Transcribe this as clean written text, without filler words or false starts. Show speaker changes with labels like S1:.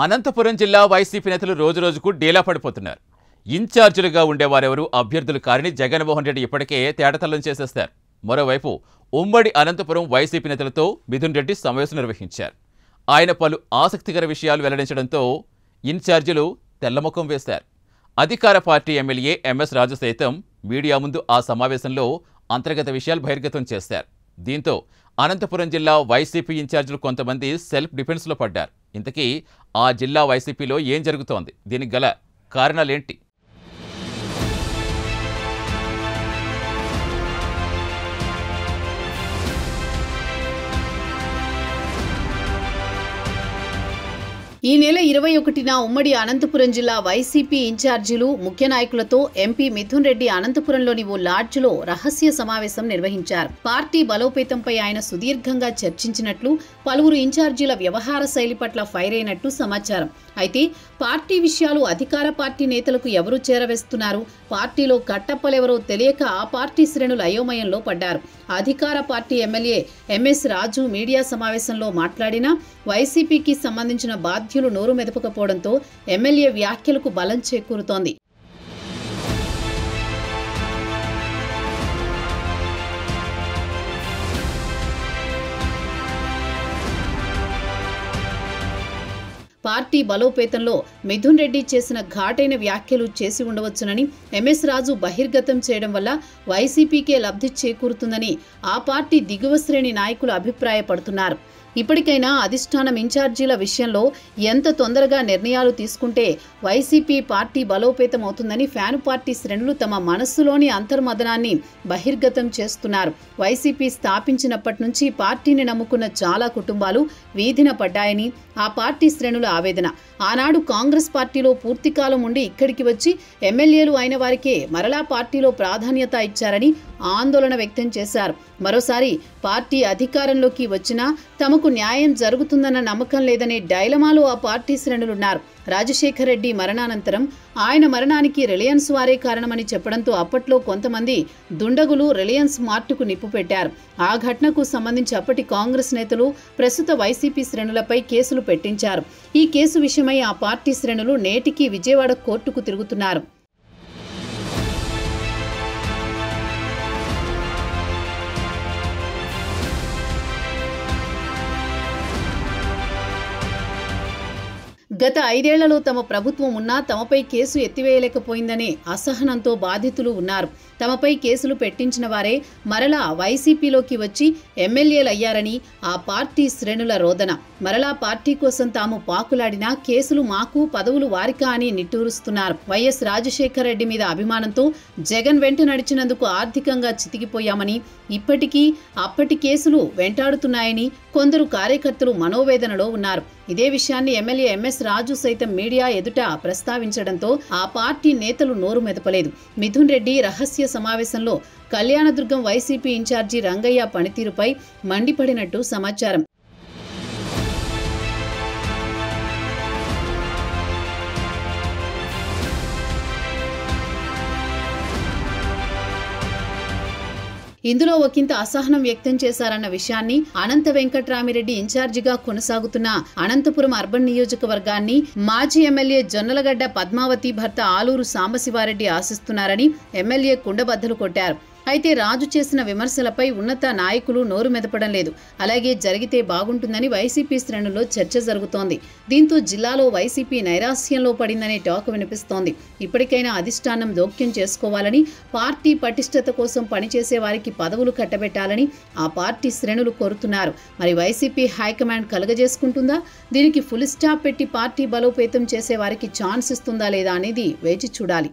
S1: అనంతపురం జిల్లా వైసీపీ నేతలు రోజురోజుకు డీలా పడిపోతున్నారు. ఇన్ఛార్జీలుగా ఉండేవారెవరు అభ్యర్థులు కారని జగన్మోహన్ రెడ్డి ఇప్పటికే తేటతల్లం చేసేస్తారు. మరోవైపు ఉమ్మడి అనంతపురం వైసీపీ నేతలతో మిథున్ రెడ్డి సమావేశం నిర్వహించారు. ఆయన పలు ఆసక్తికర విషయాలు వెల్లడించడంతో ఇన్ఛార్జీలు తెల్లముఖం వేశారు. అధికార పార్టీ ఎమ్మెల్యే ఎంఎస్ రాజు సైతం మీడియా ముందు ఆ సమావేశంలో అంతర్గత విషయాలు బహిర్గతం చేశారు. దీంతో అనంతపురం జిల్లా వైసీపీ ఇన్ఛార్జీలు కొంతమంది సెల్ఫ్ డిఫెన్స్లో పడ్డారు. ఇంతకీ ఆ జిల్లా వైసీపీలో ఏం జరుగుతోంది? దీనికి గల కారణాలేంటి?
S2: ఈ నెల 21న ఉమ్మడి అనంతపురం జిల్లా వైసీపీ ఇన్ఛార్జీలు ముఖ్య నాయకులతో ఎంపీ మిథున్ రెడ్డి అనంతపురంలోని ఓ లాడ్జ్లో రహస్య సమావేశం నిర్వహించారు. పార్టీ బలోపేతంపై ఆయన సుదీర్ఘంగా చర్చించినట్లు, పలువురు ఇన్ఛార్జీల వ్యవహార శైలి పట్ల ఫైర్ అయినట్టు సమాచారం. అయితే పార్టీ విషయాలు అధికార పార్టీ నేతలకు ఎవరు చేరవేస్తున్నారు, పార్టీలో కట్టప్పలెవరో తెలియక ఆ పార్టీ శ్రేణులు అయోమయంలో పడ్డారు. అధికార పార్టీ ఎమ్మెల్యే ఎంఎస్ రాజు మీడియా సమావేశంలో మాట్లాడినా వైసీపీకి సంబంధించిన బాధ్యులు నోరు మెదపకపోవడంతో ఎమ్మెల్యే వ్యాఖ్యలకు బలం చేకూరుతోంది. పార్టీ బలోపేతంలో మిథున్ రెడ్డి చేసిన ఘాటైన వ్యాఖ్యలు చేసి ఉండవచ్చునని ఎంఎస్ రాజు బహిర్గతం చేయడం వల్ల వైసీపీకే లబ్ధి చేకూరుతుందని ఆ పార్టీ దిగువ శ్రేణి నాయకులు అభిప్రాయపడుతున్నారు. ఇప్పటికైనా అధిష్టానం ఇన్ఛార్జీల విషయంలో ఎంత తొందరగా నిర్ణయాలు తీసుకుంటే వైసీపీ పార్టీ బలోపేతం అవుతుందని ఫ్యాను పార్టీ శ్రేణులు తమ మనస్సులోని అంతర్మదనాన్ని బహిర్గతం చేస్తున్నారు. వైసీపీ స్థాపించినప్పటి నుంచి పార్టీని నమ్ముకున్న చాలా కుటుంబాలు వీధిన పడ్డాయని ఆ పార్టీ శ్రేణుల ఆవేదన. ఆనాడు కాంగ్రెస్ పార్టీలో పూర్తికాలం ఉండి ఇక్కడికి వచ్చి ఎమ్మెల్యేలు అయిన వారికే మరలా పార్టీలో ప్రాధాన్యత ఇచ్చారని ఆందోళన వ్యక్తం చేశారు. మరోసారి పార్టీ అధికారంలోకి వచ్చినా తమకు న్యాయం జరుగుతుందన్న నమ్మకం లేదనే డైలమాలో ఆ పార్టీ శ్రేణులున్నారు. రాజశేఖర్ రెడ్డి మరణానంతరం ఆయన మరణానికి రిలయన్స్ వారే కారణమని చెప్పడంతో అప్పట్లో కొంతమంది దుండగులు రిలయన్స్ మార్టుకు నిప్పు పెట్టారు. ఆ ఘటనకు సంబంధించి అప్పటి కాంగ్రెస్ నేతలు ప్రస్తుత వైసీపీ శ్రేణులపై కేసులు పెట్టించారు. ఈ కేసు విషయమై ఆ పార్టీ శ్రేణులు నేటికి విజయవాడ కోర్టుకు తిరుగుతున్నారు. గత 5 ఏళ్లలో తమ ప్రభుత్వం ఉన్నా తమపై కేసు ఎత్తివేయలేకపోయిందనే అసహనంతో బాధితులు ఉన్నారు. తమపై కేసులు పెట్టించిన వారే మరలా వైసీపీలోకి వచ్చి ఎమ్మెల్యేలయ్యారని ఆ పార్టీ శ్రేణుల రోదన. మరలా పార్టీ కోసం తాము పాకులాడినా కేసులు మాకు, పదవులు వారికా అని నిట్టూరుస్తున్నారు. వైఎస్ రాజశేఖర్ రెడ్డి మీద అభిమానంతో జగన్ వెంట నడిచినందుకు ఆర్థికంగా చితికిపోయామని, ఇప్పటికీ అప్పటి కేసులు వెంటాడుతున్నాయని కొందరు కార్యకర్తలు మనోవేదనలో ఉన్నారు. ఇదే విషయాన్ని ఎమ్మెల్యే ఎంఎస్ రాజు సైతం మీడియా ఎదుట ప్రస్తావించడంతో ఆ పార్టీ నేతలు నోరు మెదపలేదు. మిథున్ రెడ్డి రహస్య సమావేశంలో కళ్యాణదుర్గం వైసీపీ ఇన్ఛార్జి రంగయ్య పనితీరుపై మండిపడినట్టు సమాచారం. ఇందులో ఒకంత అసహనం వ్యక్తం చేశారన్న విషయాన్ని అనంత వెంకట్రామిరెడ్డి ఇన్ఛార్జిగా కొనసాగుతున్న అనంతపురం అర్బన్ నియోజకవర్గాన్ని మాజీ ఎమ్మెల్యే జొన్నలగడ్డ పద్మావతి భర్త ఆలూరు సాంబశివారెడ్డి ఆశిస్తున్నారని ఎమ్మెల్యే కుండబద్దలు కొట్టారు. అయితే రాజు చేసిన విమర్శలపై ఉన్నత నాయకులు నోరు మెదపడం లేదు. అలాగే జరిగితే బాగుంటుందని వైసీపీ శ్రేణుల్లో చర్చ జరుగుతోంది. దీంతో జిల్లాలో వైసీపీ నైరాస్యంలో పడిందనే టాక్ వినిపిస్తోంది. ఇప్పటికైనా అధిష్టానం జోక్యం చేసుకోవాలని, పార్టీ పటిష్టత కోసం పనిచేసే వారికి పదవులు కట్టబెట్టాలని ఆ పార్టీ శ్రేణులు కోరుతున్నారు. మరి వైసీపీ హైకమాండ్ కలగజేసుకుంటుందా? దీనికి ఫుల్ స్టాప్ పెట్టి పార్టీ బలోపేతం చేసే వారికి ఛాన్స్ ఇస్తుందా లేదా అనేది వేచి చూడాలి.